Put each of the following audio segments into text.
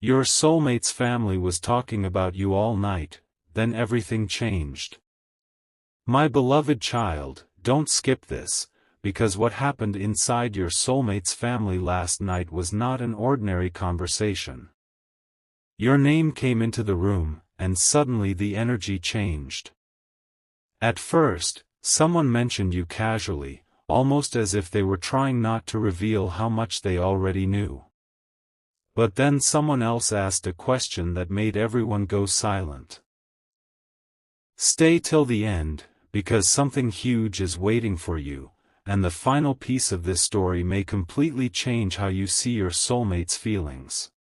Your soulmate's family was talking about you all night, then everything changed. My beloved child, don't skip this, because what happened inside your soulmate's family last night was not an ordinary conversation. Your name came into the room, and suddenly the energy changed. At first, someone mentioned you casually, almost as if they were trying not to reveal how much they already knew. But then someone else asked a question that made everyone go silent. Stay till the end, because something huge is waiting for you, and the final piece of this story may completely change how you see your soulmate's feelings.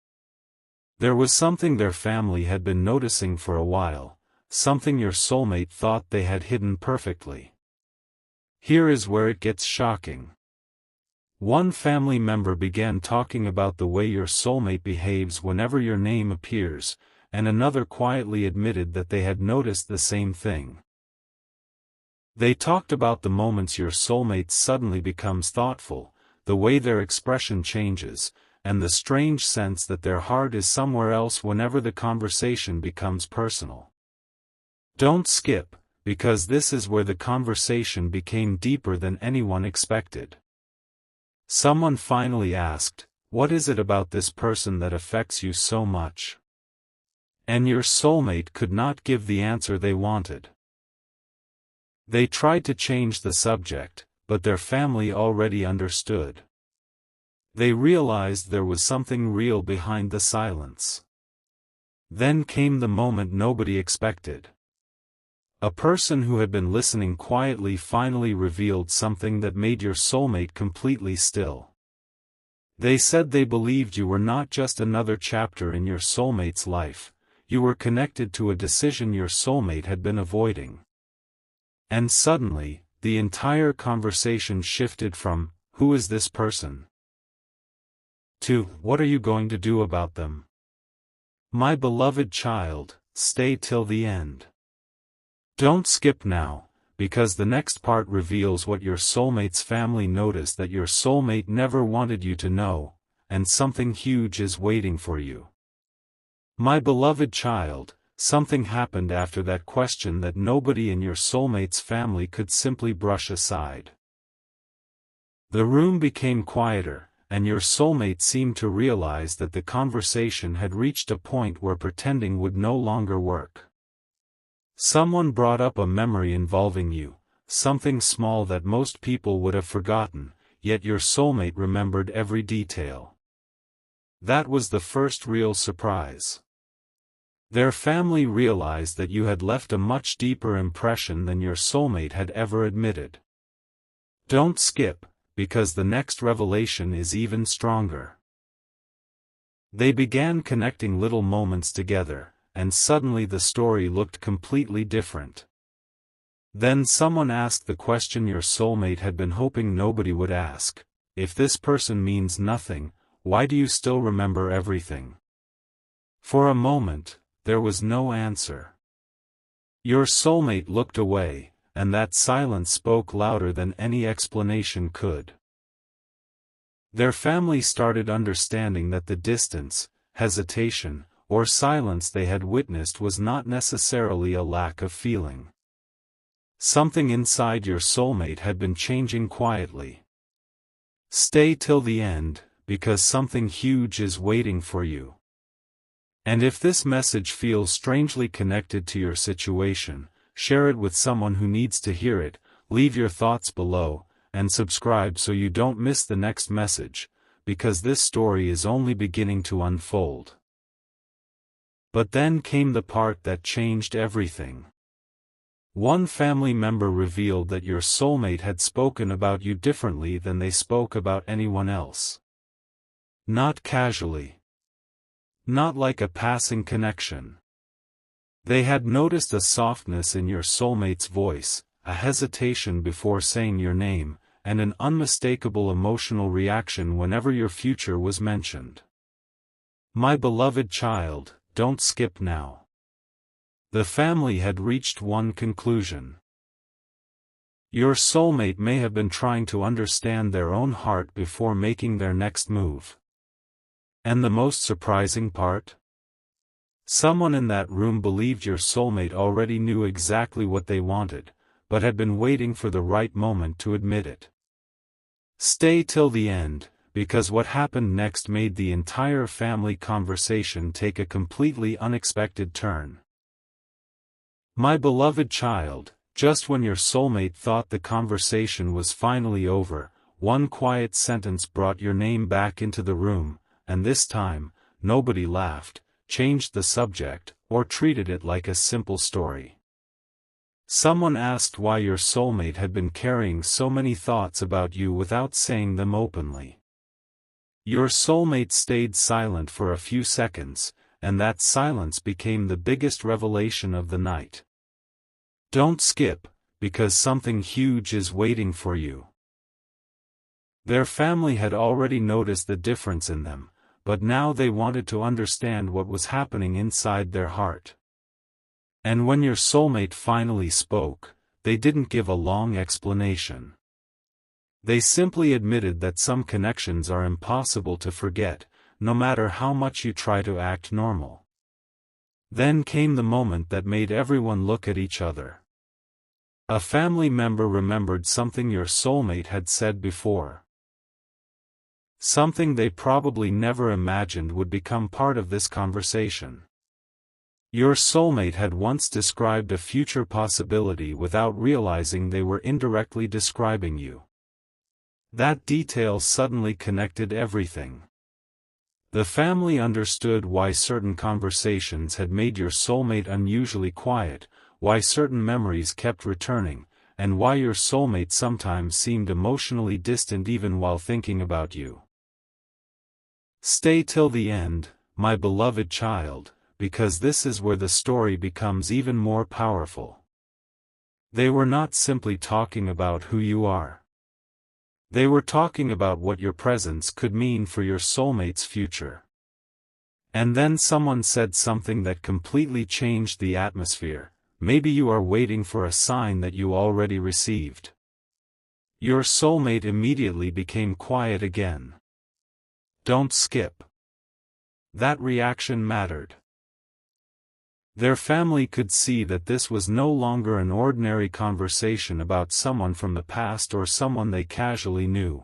There was something their family had been noticing for a while, something your soulmate thought they had hidden perfectly. Here is where it gets shocking. One family member began talking about the way your soulmate behaves whenever your name appears, and another quietly admitted that they had noticed the same thing. They talked about the moments your soulmate suddenly becomes thoughtful, the way their expression changes, and the strange sense that their heart is somewhere else whenever the conversation becomes personal. Don't skip, because this is where the conversation became deeper than anyone expected. Someone finally asked, "What is it about this person that affects you so much?" And your soulmate could not give the answer they wanted. They tried to change the subject, but their family already understood. They realized there was something real behind the silence. Then came the moment nobody expected. A person who had been listening quietly finally revealed something that made your soulmate completely still. They said they believed you were not just another chapter in your soulmate's life, you were connected to a decision your soulmate had been avoiding. And suddenly, the entire conversation shifted from, "Who is this person?" to, "What are you going to do about them?" My beloved child, stay till the end. Don't skip now, because the next part reveals what your soulmate's family noticed that your soulmate never wanted you to know, and something huge is waiting for you. My beloved child, something happened after that question that nobody in your soulmate's family could simply brush aside. The room became quieter, and your soulmate seemed to realize that the conversation had reached a point where pretending would no longer work. Someone brought up a memory involving you, something small that most people would have forgotten, yet your soulmate remembered every detail. That was the first real surprise. Their family realized that you had left a much deeper impression than your soulmate had ever admitted. Don't skip, because the next revelation is even stronger. They began connecting little moments together, and suddenly the story looked completely different. Then someone asked the question your soulmate had been hoping nobody would ask: "If this person means nothing, why do you still remember everything?" For a moment, there was no answer. Your soulmate looked away, and that silence spoke louder than any explanation could. Their family started understanding that the distance, hesitation, or silence they had witnessed was not necessarily a lack of feeling. Something inside your soulmate had been changing quietly. Stay till the end, because something huge is waiting for you. And if this message feels strangely connected to your situation, share it with someone who needs to hear it, leave your thoughts below, and subscribe so you don't miss the next message, because this story is only beginning to unfold. But then came the part that changed everything. One family member revealed that your soulmate had spoken about you differently than they spoke about anyone else. Not casually. Not like a passing connection. They had noticed a softness in your soulmate's voice, a hesitation before saying your name, and an unmistakable emotional reaction whenever your future was mentioned. My beloved child, don't skip now. The family had reached one conclusion. Your soulmate may have been trying to understand their own heart before making their next move. And the most surprising part? Someone in that room believed your soulmate already knew exactly what they wanted, but had been waiting for the right moment to admit it. Stay till the end, because what happened next made the entire family conversation take a completely unexpected turn. My beloved child, just when your soulmate thought the conversation was finally over, one quiet sentence brought your name back into the room, and this time, nobody laughed, changed the subject, or treated it like a simple story. Someone asked why your soulmate had been carrying so many thoughts about you without saying them openly. Your soulmate stayed silent for a few seconds, and that silence became the biggest revelation of the night. Don't skip, because something huge is waiting for you. Their family had already noticed the difference in them, but now they wanted to understand what was happening inside their heart. And when your soulmate finally spoke, they didn't give a long explanation. They simply admitted that some connections are impossible to forget, no matter how much you try to act normal. Then came the moment that made everyone look at each other. A family member remembered something your soulmate had said before. Something they probably never imagined would become part of this conversation. Your soulmate had once described a future possibility without realizing they were indirectly describing you. That detail suddenly connected everything. The family understood why certain conversations had made your soulmate unusually quiet, why certain memories kept returning, and why your soulmate sometimes seemed emotionally distant even while thinking about you. Stay till the end, my beloved child, because this is where the story becomes even more powerful. They were not simply talking about who you are. They were talking about what your presence could mean for your soulmate's future. And then someone said something that completely changed the atmosphere. Maybe you are waiting for a sign that you already received. Your soulmate immediately became quiet again. Don't skip. That reaction mattered. Their family could see that this was no longer an ordinary conversation about someone from the past or someone they casually knew.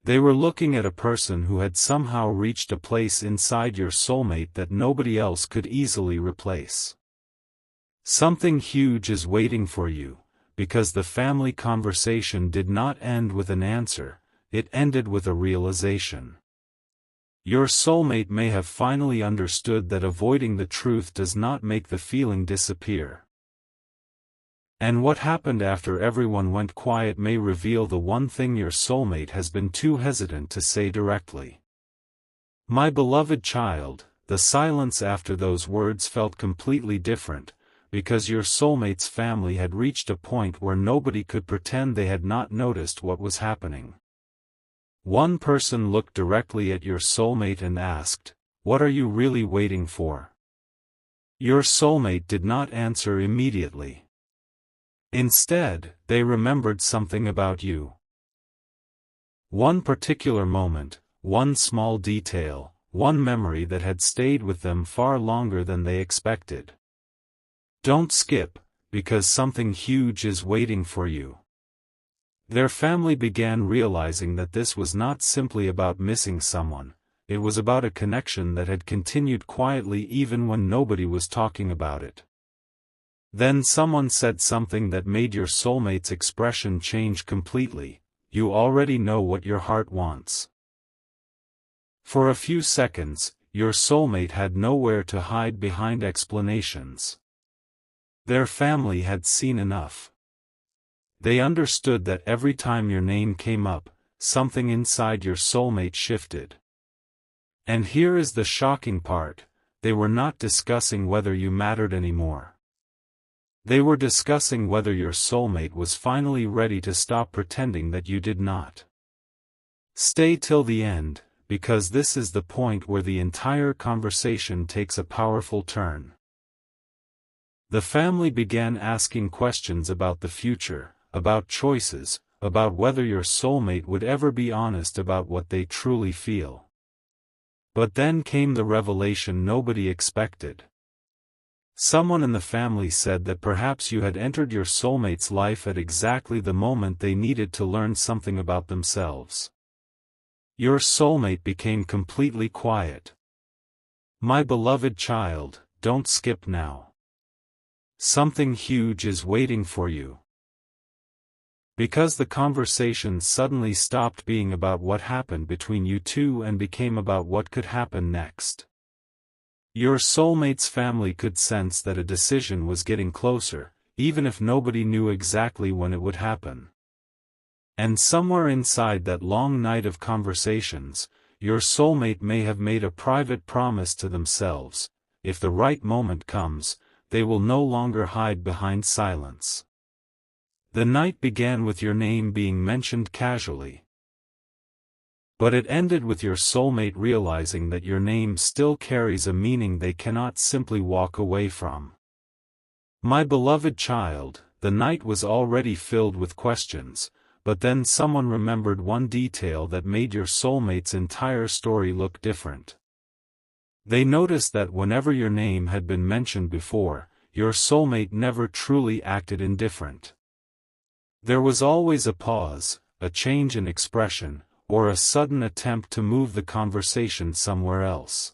They were looking at a person who had somehow reached a place inside your soulmate that nobody else could easily replace. Something huge is waiting for you, because the family conversation did not end with an answer, it ended with a realization. Your soulmate may have finally understood that avoiding the truth does not make the feeling disappear. And what happened after everyone went quiet may reveal the one thing your soulmate has been too hesitant to say directly. My beloved child, the silence after those words felt completely different, because your soulmate's family had reached a point where nobody could pretend they had not noticed what was happening. One person looked directly at your soulmate and asked, "What are you really waiting for?" Your soulmate did not answer immediately. Instead, they remembered something about you. One particular moment, one small detail, one memory that had stayed with them far longer than they expected. Don't skip, because something huge is waiting for you. Their family began realizing that this was not simply about missing someone, it was about a connection that had continued quietly even when nobody was talking about it. Then someone said something that made your soulmate's expression change completely. You already know what your heart wants. For a few seconds, your soulmate had nowhere to hide behind explanations. Their family had seen enough. They understood that every time your name came up, something inside your soulmate shifted. And here is the shocking part, they were not discussing whether you mattered anymore. They were discussing whether your soulmate was finally ready to stop pretending that you did not. Stay till the end, because this is the point where the entire conversation takes a powerful turn. The family began asking questions about the future, about choices, about whether your soulmate would ever be honest about what they truly feel. But then came the revelation nobody expected. Someone in the family said that perhaps you had entered your soulmate's life at exactly the moment they needed to learn something about themselves. Your soulmate became completely quiet. My beloved child, don't skip now. Something huge is waiting for you. Because the conversation suddenly stopped being about what happened between you two and became about what could happen next. Your soulmate's family could sense that a decision was getting closer, even if nobody knew exactly when it would happen. And somewhere inside that long night of conversations, your soulmate may have made a private promise to themselves: if the right moment comes, they will no longer hide behind silence. The night began with your name being mentioned casually. But it ended with your soulmate realizing that your name still carries a meaning they cannot simply walk away from. My beloved child, the night was already filled with questions, but then someone remembered one detail that made your soulmate's entire story look different. They noticed that whenever your name had been mentioned before, your soulmate never truly acted indifferent. There was always a pause, a change in expression, or a sudden attempt to move the conversation somewhere else.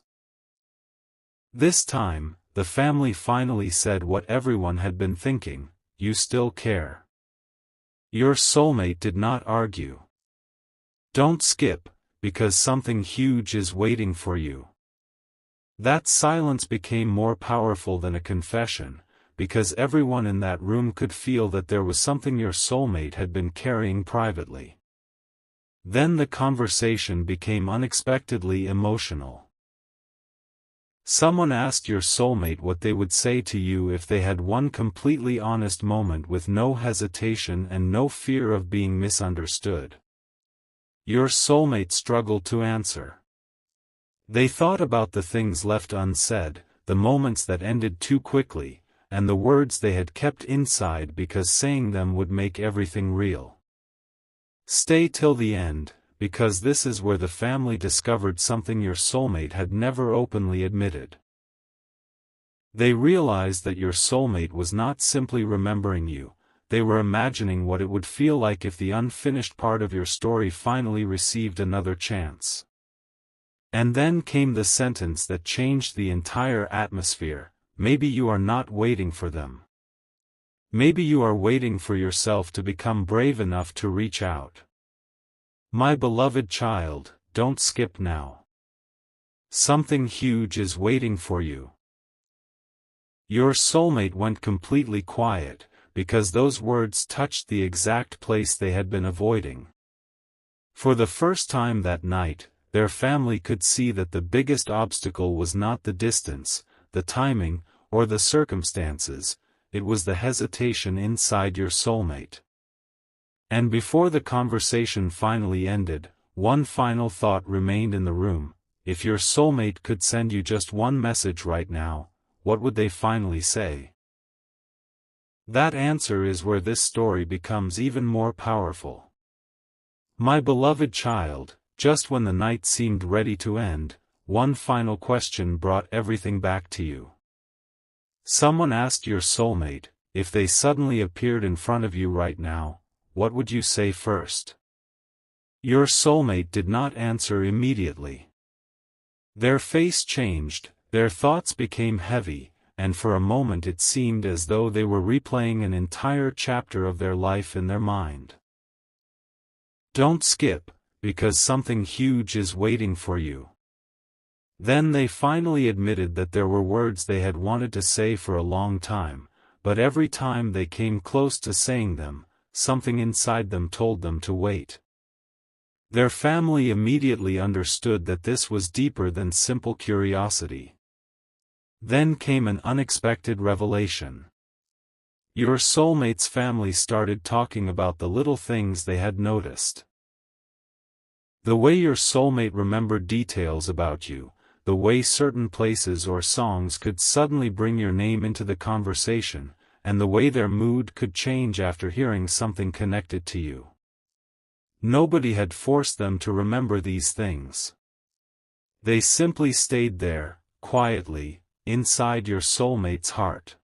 This time, the family finally said what everyone had been thinking: you still care. Your soulmate did not argue. Don't skip, because something huge is waiting for you. That silence became more powerful than a confession, because everyone in that room could feel that there was something your soulmate had been carrying privately. Then the conversation became unexpectedly emotional. Someone asked your soulmate what they would say to you if they had one completely honest moment with no hesitation and no fear of being misunderstood. Your soulmate struggled to answer. They thought about the things left unsaid, the moments that ended too quickly, and the words they had kept inside because saying them would make everything real. Stay till the end, because this is where the family discovered something your soulmate had never openly admitted. They realized that your soulmate was not simply remembering you, they were imagining what it would feel like if the unfinished part of your story finally received another chance. And then came the sentence that changed the entire atmosphere: maybe you are not waiting for them. Maybe you are waiting for yourself to become brave enough to reach out. My beloved child, don't skip now. Something huge is waiting for you. Your soulmate went completely quiet, because those words touched the exact place they had been avoiding. For the first time that night, their family could see that the biggest obstacle was not the distance, the timing, or the circumstances, it was the hesitation inside your soulmate. And before the conversation finally ended, one final thought remained in the room: if your soulmate could send you just one message right now, what would they finally say? That answer is where this story becomes even more powerful. My beloved child, just when the night seemed ready to end, one final question brought everything back to you. Someone asked your soulmate, if they suddenly appeared in front of you right now, what would you say first? Your soulmate did not answer immediately. Their face changed, their thoughts became heavy, and for a moment it seemed as though they were replaying an entire chapter of their life in their mind. Don't skip, because something huge is waiting for you. Then they finally admitted that there were words they had wanted to say for a long time, but every time they came close to saying them, something inside them told them to wait. Their family immediately understood that this was deeper than simple curiosity. Then came an unexpected revelation. Your soulmate's family started talking about the little things they had noticed. The way your soulmate remembered details about you, the way certain places or songs could suddenly bring your name into the conversation, and the way their mood could change after hearing something connected to you. Nobody had forced them to remember these things. They simply stayed there, quietly, inside your soulmate's heart.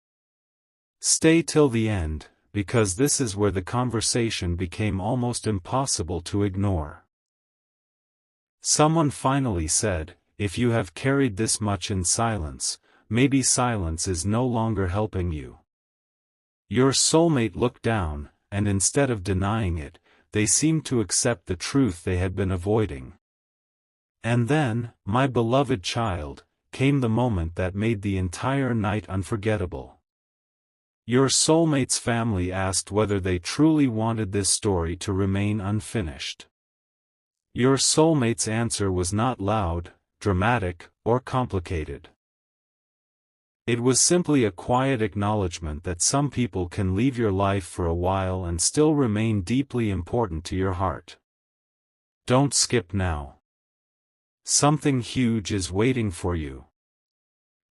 Stay till the end, because this is where the conversation became almost impossible to ignore. Someone finally said, "If you have carried this much in silence, maybe silence is no longer helping you." Your soulmate looked down, and instead of denying it, they seemed to accept the truth they had been avoiding. And then, my beloved child, came the moment that made the entire night unforgettable. Your soulmate's family asked whether they truly wanted this story to remain unfinished. Your soulmate's answer was not loud, dramatic, or complicated. It was simply a quiet acknowledgement that some people can leave your life for a while and still remain deeply important to your heart. Don't skip now. Something huge is waiting for you.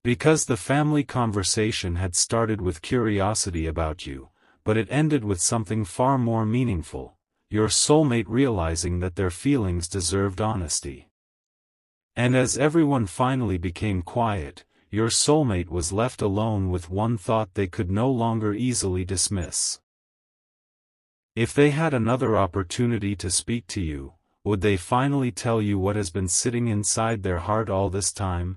Because the family conversation had started with curiosity about you, but it ended with something far more meaningful, your soulmate realizing that their feelings deserved honesty. And as everyone finally became quiet, your soulmate was left alone with one thought they could no longer easily dismiss. If they had another opportunity to speak to you, would they finally tell you what has been sitting inside their heart all this time?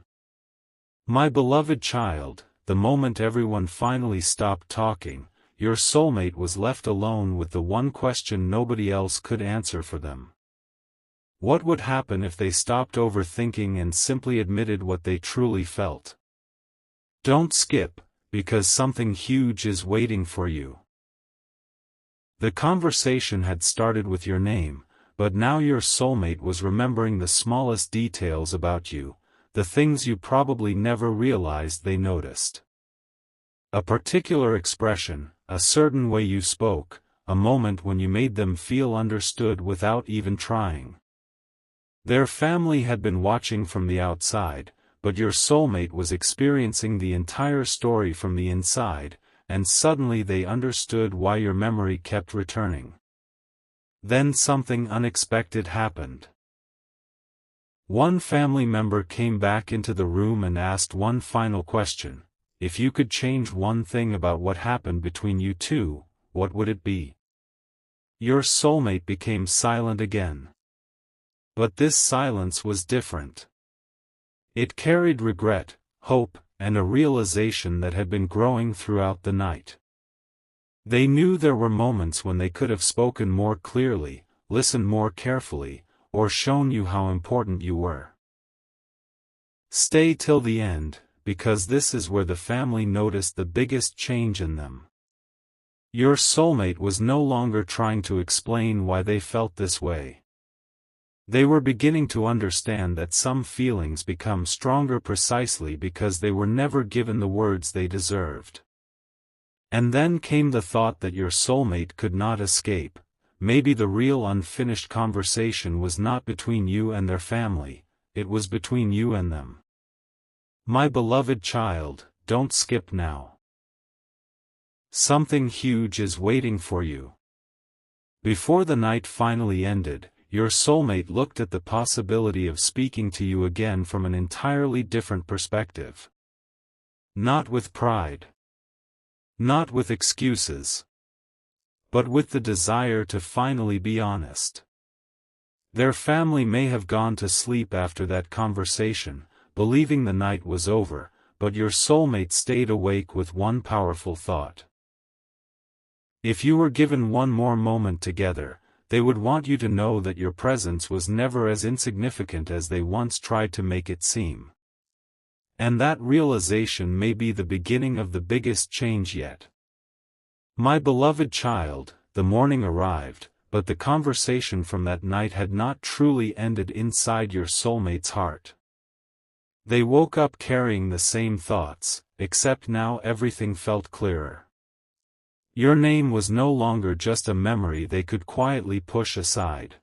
My beloved child, the moment everyone finally stopped talking, your soulmate was left alone with the one question nobody else could answer for them. What would happen if they stopped overthinking and simply admitted what they truly felt? Don't skip, because something huge is waiting for you. The conversation had started with your name, but now your soulmate was remembering the smallest details about you, the things you probably never realized they noticed. A particular expression, a certain way you spoke, a moment when you made them feel understood without even trying. Their family had been watching from the outside, but your soulmate was experiencing the entire story from the inside, and suddenly they understood why your memory kept returning. Then something unexpected happened. One family member came back into the room and asked one final question: if you could change one thing about what happened between you two, what would it be? Your soulmate became silent again. But this silence was different. It carried regret, hope, and a realization that had been growing throughout the night. They knew there were moments when they could have spoken more clearly, listened more carefully, or shown you how important you were. Stay till the end, because this is where the family noticed the biggest change in them. Your soulmate was no longer trying to explain why they felt this way. They were beginning to understand that some feelings become stronger precisely because they were never given the words they deserved. And then came the thought that your soulmate could not escape. Maybe the real unfinished conversation was not between you and their family, it was between you and them. My beloved child, don't skip now. Something huge is waiting for you. Before the night finally ended, your soulmate looked at the possibility of speaking to you again from an entirely different perspective. Not with pride. Not with excuses. But with the desire to finally be honest. Their family may have gone to sleep after that conversation, believing the night was over, but your soulmate stayed awake with one powerful thought. If you were given one more moment together, they would want you to know that your presence was never as insignificant as they once tried to make it seem. And that realization may be the beginning of the biggest change yet. My beloved child, the morning arrived, but the conversation from that night had not truly ended inside your soulmate's heart. They woke up carrying the same thoughts, except now everything felt clearer. Your name was no longer just a memory they could quietly push aside.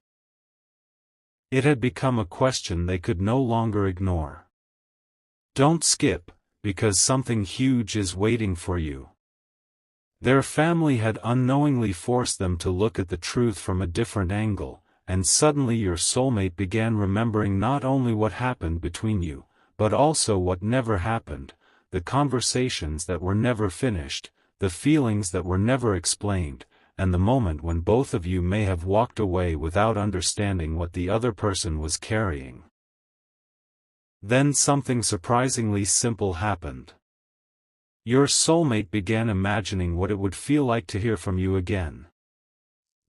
It had become a question they could no longer ignore. Don't skip, because something huge is waiting for you. Their family had unknowingly forced them to look at the truth from a different angle, and suddenly your soulmate began remembering not only what happened between you, but also what never happened, the conversations that were never finished, the feelings that were never explained, and the moment when both of you may have walked away without understanding what the other person was carrying. Then something surprisingly simple happened. Your soulmate began imagining what it would feel like to hear from you again.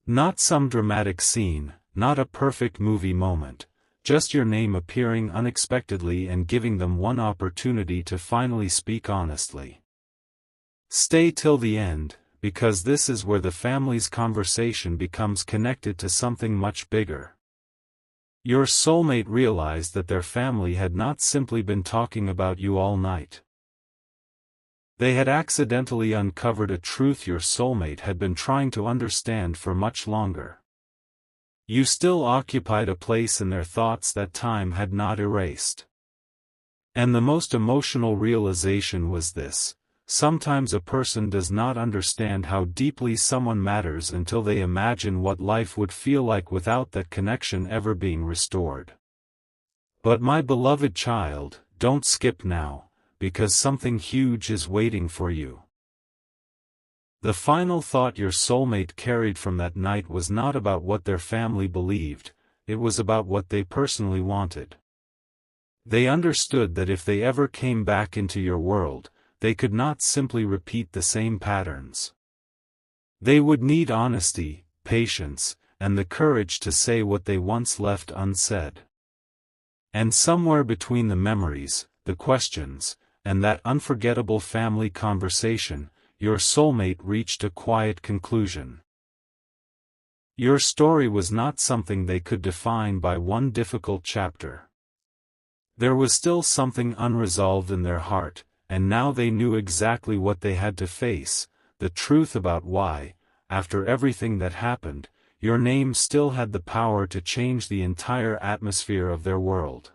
Not some dramatic scene, not a perfect movie moment, just your name appearing unexpectedly and giving them one opportunity to finally speak honestly. Stay till the end, because this is where the family's conversation becomes connected to something much bigger. Your soulmate realized that their family had not simply been talking about you all night. They had accidentally uncovered a truth your soulmate had been trying to understand for much longer. You still occupied a place in their thoughts that time had not erased. And the most emotional realization was this: sometimes a person does not understand how deeply someone matters until they imagine what life would feel like without that connection ever being restored. But my beloved child, don't skip now, because something huge is waiting for you. The final thought your soulmate carried from that night was not about what their family believed, it was about what they personally wanted. They understood that if they ever came back into your world, they could not simply repeat the same patterns. They would need honesty, patience, and the courage to say what they once left unsaid. And somewhere between the memories, the questions, and that unforgettable family conversation, your soulmate reached a quiet conclusion. Your story was not something they could define by one difficult chapter. There was still something unresolved in their heart, and now they knew exactly what they had to face, the truth about why, after everything that happened, your name still had the power to change the entire atmosphere of their world.